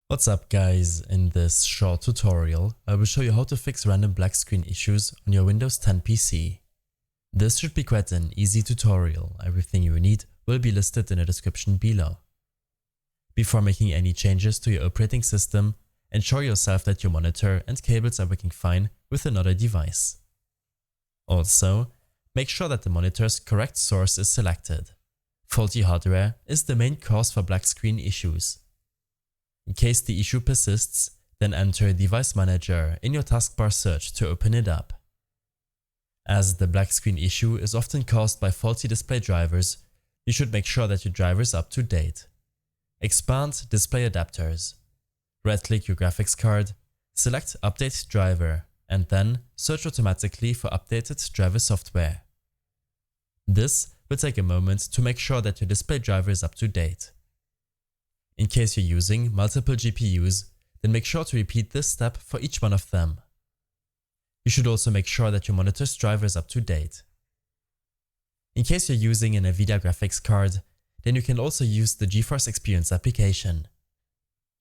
What's up guys, in this short tutorial I will show you how to fix random black screen issues on your Windows 10 PC. This should be quite an easy tutorial, everything you need will be listed in the description below. Before making any changes to your operating system, ensure yourself that your monitor and cables are working fine with another device. Also, make sure that the monitor's correct source is selected. Faulty hardware is the main cause for black screen issues. In case the issue persists, then enter Device Manager in your taskbar search to open it up. As the black screen issue is often caused by faulty display drivers, you should make sure that your driver is up to date. Expand Display Adapters. Right-click your graphics card, select Update Driver, and then search automatically for updated driver software. This will take a moment to make sure that your display driver is up to date. In case you're using multiple GPUs, then make sure to repeat this step for each one of them. You should also make sure that your monitor's driver is up to date. In case you're using an NVIDIA graphics card, then you can also use the GeForce Experience application.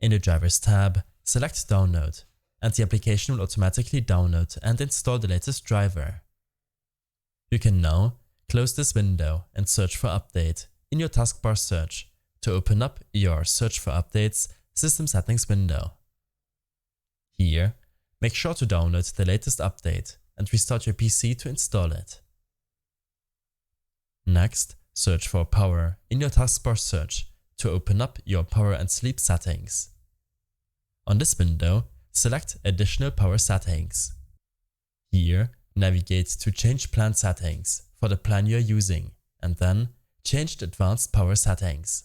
In the Drivers tab, select Download, and the application will automatically download and install the latest driver. You can now close this window and search for Update in your taskbar search to open up your Search for Updates System Settings window. Here, make sure to download the latest update and restart your PC to install it. Next, search for Power in your taskbar search to open up your power and sleep settings. On this window, select Additional Power Settings. Here, navigate to Change Plan Settings for the plan you are using and then change the Advanced Power Settings.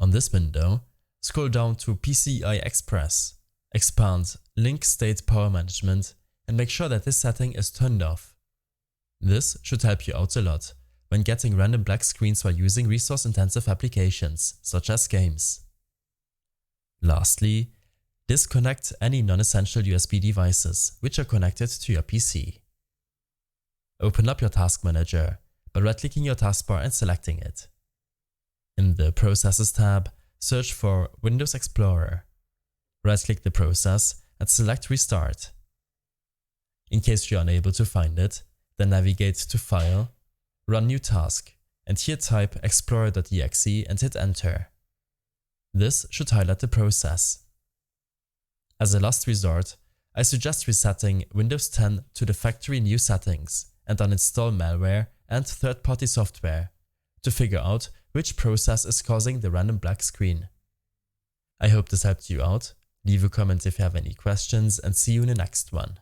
On this window, scroll down to PCI Express, expand Link State Power Management and make sure that this setting is turned off. This should help you out a lot when getting random black screens while using resource-intensive applications such as games. Lastly, disconnect any non-essential USB devices which are connected to your PC. Open up your Task Manager by right-clicking your taskbar and selecting it. In the Processes tab, search for Windows Explorer. Right-click the process and select Restart. In case you're unable to find it, then navigate to File, Run New Task, and here type explorer.exe and hit Enter. This should highlight the process. As a last resort, I suggest resetting Windows 10 to the factory new settings and uninstall malware and third-party software to figure out which process is causing the random black screen. I hope this helped you out. Leave a comment if you have any questions and see you in the next one.